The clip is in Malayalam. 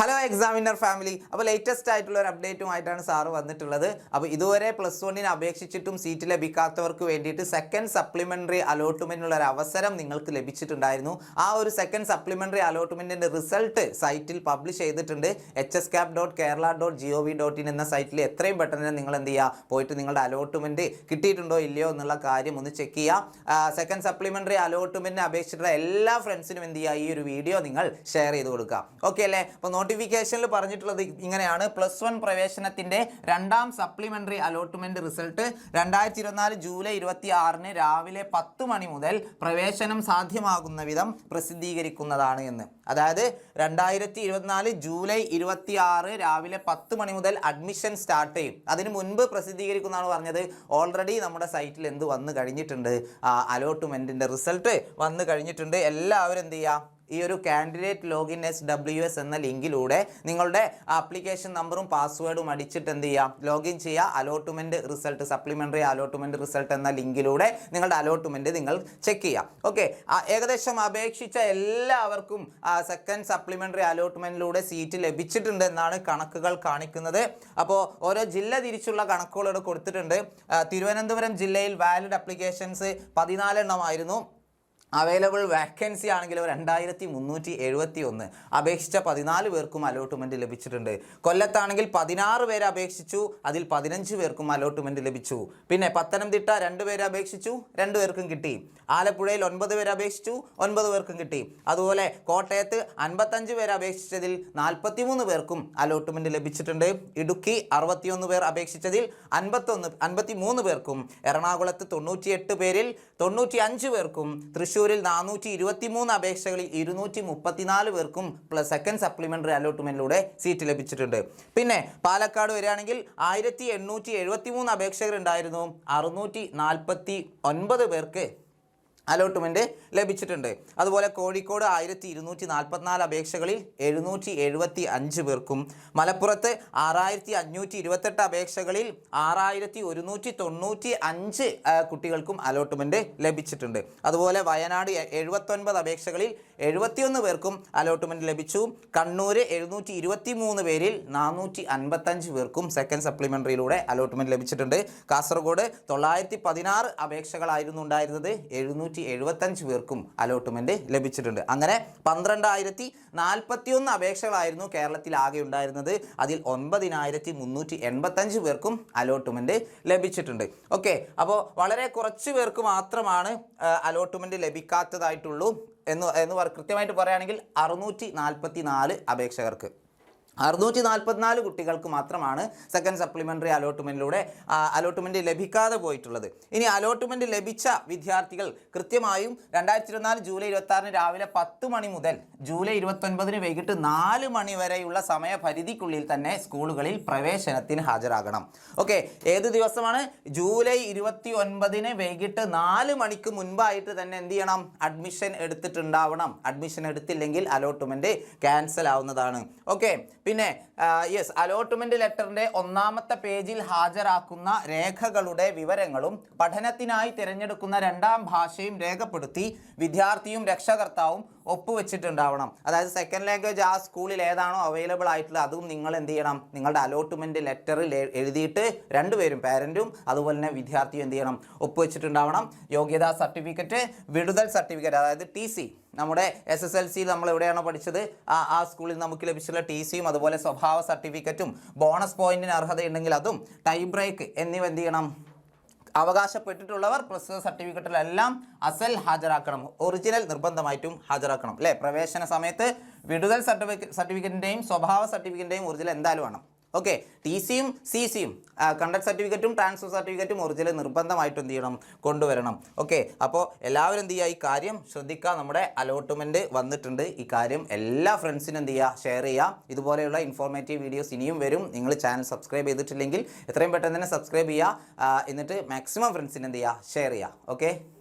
Hello examiner family. അപ്പോൾ ലേറ്റസ്റ്റ് ആയിട്ടുള്ള ഒരു അപ്ഡേറ്റുമായിട്ടാണ് സാറ് വന്നിട്ടുള്ളത്. അപ്പോൾ ഇതുവരെ +1 അപേക്ഷിച്ചിട്ടും സീറ്റ് ലഭിക്കാത്തവർക്ക് വേണ്ടിയിട്ട് സെക്കൻഡ് സപ്ലിമെൻ്ററി അലോട്ട്മെൻറ്റിനുള്ള ഒരു അവസരം നിങ്ങൾക്ക് ലഭിച്ചിട്ടുണ്ടായിരുന്നു. ആ ഒരു സെക്കൻഡ് സപ്ലിമെൻ്ററി അലോട്ട്മെൻറ്റിൻ്റെ റിസൾട്ട് സൈറ്റിൽ പബ്ലിഷ് ചെയ്തിട്ടുണ്ട്. hscap.kerala.gov.in എന്ന സൈറ്റിൽ എത്രയും പെട്ടെന്ന് നിങ്ങൾ എന്ത് ചെയ്യുക, പോയിട്ട് നിങ്ങളുടെ അലോട്ട്മെൻറ്റ് കിട്ടിയിട്ടുണ്ടോ ഇല്ലയോ എന്നുള്ള കാര്യം ഒന്ന് ചെക്ക് ചെയ്യുക. സെക്കൻഡ് സപ്ലിമെൻ്ററി അലോട്ട്മെൻറ്റിന് അപേക്ഷിച്ചിട്ടുള്ള എല്ലാ ഫ്രണ്ട്സിനും എന്ത് ചെയ്യുക, ഈ ഒരു വീഡിയോ നിങ്ങൾ ഷെയർ ചെയ്ത് കൊടുക്കുക. ഓക്കെ അല്ലേ? അപ്പോൾ നോട്ടിഫിക്കേഷനിൽ പറഞ്ഞിട്ടുള്ളത് ഇങ്ങനെയാണ്: +1 പ്രവേശനത്തിൻ്റെ രണ്ടാം സപ്ലിമെൻ്ററി അലോട്ട്മെൻറ്റ് റിസൾട്ട് 2024 ജൂലൈ 26 രാവിലെ 10 മണി മുതൽ പ്രവേശനം സാധ്യമാകുന്ന വിധം പ്രസിദ്ധീകരിക്കുന്നതാണ് എന്ന്. അതായത് 2024 ജൂലൈ 26 രാവിലെ 10 മണി മുതൽ അഡ്മിഷൻ സ്റ്റാർട്ട് ചെയ്യും. അതിന് മുൻപ് പ്രസിദ്ധീകരിക്കുന്നതാണ് പറഞ്ഞത്. ഓൾറെഡി നമ്മുടെ സൈറ്റിൽ എന്ത് വന്നു കഴിഞ്ഞിട്ടുണ്ട്, അലോട്ട്മെൻറ്റിൻ്റെ റിസൾട്ട് വന്നു കഴിഞ്ഞിട്ടുണ്ട്. എല്ലാവരും എന്ത് ചെയ്യുക, ഈ ഒരു കാൻഡിഡേറ്റ് ലോഗിൻ SWS എന്ന ലിങ്കിലൂടെ നിങ്ങളുടെ ആപ്ലിക്കേഷൻ നമ്പറും പാസ്വേഡും അടിച്ചിട്ട് എന്ത് ചെയ്യുക, ലോഗിൻ ചെയ്യുക. Allotment result, supplementary allotment result എന്ന ലിങ്കിലൂടെ നിങ്ങളുടെ അലോട്ട്മെൻറ്റ് നിങ്ങൾ ചെക്ക് ചെയ്യുക. ഓക്കെ, ഏകദേശം അപേക്ഷിച്ച എല്ലാവർക്കും സെക്കൻഡ് സപ്ലിമെൻ്ററി അലോട്ട്മെൻറ്റിലൂടെ സീറ്റ് ലഭിച്ചിട്ടുണ്ട് എന്നാണ് കണക്കുകൾ കാണിക്കുന്നത്. അപ്പോൾ ഓരോ ജില്ല തിരിച്ചുള്ള കണക്കുകളോട് കൊടുത്തിട്ടുണ്ട്. തിരുവനന്തപുരം ജില്ലയിൽ വാലിഡ് അപ്ലിക്കേഷൻസ് 14 എണ്ണമായിരുന്നു. അവൈലബിൾ വാക്കൻസി ആണെങ്കിൽ 2371. അപേക്ഷിച്ച 14 പേർക്കും അലോട്ട്മെൻറ്റ് ലഭിച്ചിട്ടുണ്ട്. കൊല്ലത്താണെങ്കിൽ 16 പേര് അപേക്ഷിച്ചു, അതിൽ 15 പേർക്കും അലോട്ട്മെൻറ്റ് ലഭിച്ചു. പിന്നെ പത്തനംതിട്ട 2 പേര് അപേക്ഷിച്ചു, 2 പേർക്കും കിട്ടി. ആലപ്പുഴയിൽ 9 പേര് അപേക്ഷിച്ചു, 9 പേർക്കും കിട്ടി. അതുപോലെ കോട്ടയത്ത് 55 പേര് അപേക്ഷിച്ചതിൽ 43 പേർക്കും അലോട്ട്മെൻറ്റ് ലഭിച്ചിട്ടുണ്ട്. ഇടുക്കി 61 പേർ അപേക്ഷിച്ചതിൽ 53 പേർക്കും. എറണാകുളത്ത് 98 പേരിൽ 95 പേർക്കും. തൃശ്ശൂരിൽ 423 അപേക്ഷകളിൽ 234 പേർക്കും സെക്കൻഡ് സപ്ലിമെൻ്ററി അലോട്ട്മെൻറ്റിലൂടെ സീറ്റ് ലഭിച്ചിട്ടുണ്ട്. പിന്നെ പാലക്കാട് വരികയാണെങ്കിൽ 1873 അപേക്ഷകർ ഉണ്ടായിരുന്നു, 649 പേർക്ക് അലോട്ട്മെൻറ്റ് ലഭിച്ചിട്ടുണ്ട്. അതുപോലെ കോഴിക്കോട് 1244 അപേക്ഷകളിൽ 775 പേർക്കും. മലപ്പുറത്ത് 6528 അപേക്ഷകളിൽ 6195 കുട്ടികൾക്കും അലോട്ട്മെൻറ്റ് ലഭിച്ചിട്ടുണ്ട്. അതുപോലെ വയനാട് 79 അപേക്ഷകളിൽ 71 പേർക്കും അലോട്ട്മെൻറ്റ് ലഭിച്ചു. കണ്ണൂർ 723 പേരിൽ 455 പേർക്കും സെക്കൻഡ് സപ്ലിമെൻ്ററിയിലൂടെ അലോട്ട്മെൻറ്റ് ലഭിച്ചിട്ടുണ്ട്. കാസർഗോഡ് 916 അപേക്ഷകളായിരുന്നു ഉണ്ടായിരുന്നത്, 775 പേർക്കും അലോട്ട്മെൻറ്റ് ലഭിച്ചിട്ടുണ്ട്. അങ്ങനെ 12041 അപേക്ഷകളായിരുന്നു കേരളത്തിൽ ആകെ ഉണ്ടായിരുന്നത്. അതിൽ 9385 പേർക്കും അലോട്ട്മെൻറ്റ് ലഭിച്ചിട്ടുണ്ട്. ഓക്കെ, അപ്പോൾ വളരെ കുറച്ച് പേർക്ക് മാത്രമാണ് അലോട്ട്മെൻറ്റ് ലഭിക്കാത്തതായിട്ടുള്ളൂ എന്ന് കൃത്യമായിട്ട് പറയുകയാണെങ്കിൽ 644 അപേക്ഷകർക്ക്, 644 കുട്ടികൾക്ക് മാത്രമാണ് സെക്കൻഡ് സപ്ലിമെൻ്ററി അലോട്ട്മെൻറ്റിലൂടെ അലോട്ട്മെൻറ്റ് ലഭിക്കാതെ പോയിട്ടുള്ളത്. ഇനി അലോട്ട്മെൻറ്റ് ലഭിച്ച വിദ്യാർത്ഥികൾ കൃത്യമായും 2024 ജൂലൈ 26 രാവിലെ 10 മണി മുതൽ ജൂലൈ 29 വൈകിട്ട് 4 മണി വരെയുള്ള സമയപരിധിക്കുള്ളിൽ തന്നെ സ്കൂളുകളിൽ പ്രവേശനത്തിന് ഹാജരാകണം. ഓക്കെ, ഏത് ദിവസമാണ്? ജൂലൈ 29 വൈകിട്ട് 4 മണിക്ക് മുൻപായിട്ട് തന്നെ എന്ത് ചെയ്യണം, അഡ്മിഷൻ എടുത്തിട്ടുണ്ടാവണം. അഡ്മിഷൻ എടുത്തില്ലെങ്കിൽ അലോട്ട്മെൻറ്റ് ക്യാൻസൽ ആവുന്നതാണ്. ഓക്കെ, പിന്നെ അലോട്ട്മെൻറ്റ് ലെറ്ററിൻ്റെ 1-ാമത്തെ പേജിൽ ഹാജരാക്കുന്ന രേഖകളുടെ വിവരങ്ങളും പഠനത്തിനായി തിരഞ്ഞെടുക്കുന്ന 2ാം ഭാഷയും രേഖപ്പെടുത്തി വിദ്യാർത്ഥിയും രക്ഷകർത്താവും ഒപ്പുവെച്ചിട്ടുണ്ടാവണം. അതായത് സെക്കൻഡ് ലാംഗ്വേജ് ആ സ്കൂളിൽ ഏതാണോ അവൈലബിൾ ആയിട്ടുള്ളത് അതും നിങ്ങൾ എന്ത് ചെയ്യണം, നിങ്ങളുടെ അലോട്ട്മെൻറ്റ് ലെറ്ററിൽ എഴുതിയിട്ട് 2 പേരും, പാരൻറ്റും അതുപോലെ തന്നെ വിദ്യാർത്ഥിയും എന്ത് ചെയ്യണം, ഒപ്പുവെച്ചിട്ടുണ്ടാവണം. യോഗ്യതാ സർട്ടിഫിക്കറ്റ്, വിടുതൽ സർട്ടിഫിക്കറ്റ്, അതായത് TC, നമ്മുടെ SSLC നമ്മൾ എവിടെയാണോ പഠിച്ചത് ആ സ്കൂളിൽ നമുക്ക് ലഭിച്ചിട്ടുള്ള TCയും അതുപോലെ സ്വഭാവ സർട്ടിഫിക്കറ്റും ബോണസ് പോയിന്റിന് അർഹതയുണ്ടെങ്കിൽ അതും ടൈ ബ്രേക്ക് എന്നിവ എന്ത് ചെയ്യണം, അവകാശപ്പെട്ടിട്ടുള്ളവർ പ്രസ്തുത സർട്ടിഫിക്കറ്റിലെല്ലാം അസൽ ഹാജരാക്കണം. ഒറിജിനൽ നിർബന്ധമായിട്ടും ഹാജരാക്കണം അല്ലേ? പ്രവേശന സമയത്ത് വിടുതൽ സർട്ടിഫിക്കറ്റിൻ്റെയും സ്വഭാവ സർട്ടിഫിക്കറ്റിൻ്റെയും ഒറിജിനൽ എന്തായാലും വേണം. ഓക്കെ, TCയും CCയും കണ്ടക്ട് സർട്ടിഫിക്കറ്റും ട്രാൻസ്ഫർ സർട്ടിഫിക്കറ്റും ഒറിജിനൽ നിർബന്ധമായിട്ടും എന്ത് ചെയ്യണം, കൊണ്ടുവരണം. ഓക്കെ, അപ്പോൾ എല്ലാവരും എന്ത് ചെയ്യുക, ഈ കാര്യം ശ്രദ്ധിക്കുക. നമ്മുടെ അലോട്ട്മെൻറ്റ് വന്നിട്ടുണ്ട്. ഈ കാര്യം എല്ലാ ഫ്രണ്ട്സിനും എന്ത് ചെയ്യുക, ഷെയർ ചെയ്യുക. ഇതുപോലെയുള്ള ഇൻഫോർമേറ്റീവ് വീഡിയോസ് ഇനിയും വരും. നിങ്ങൾ ചാനൽ സബ്സ്ക്രൈബ് ചെയ്തിട്ടില്ലെങ്കിൽ എത്രയും പെട്ടെന്ന് തന്നെ സബ്സ്ക്രൈബ് ചെയ്യുക. എന്നിട്ട് മാക്സിമം ഫ്രണ്ട്സിന് എന്ത് ചെയ്യുക, ഷെയർ ചെയ്യുക. ഓക്കെ.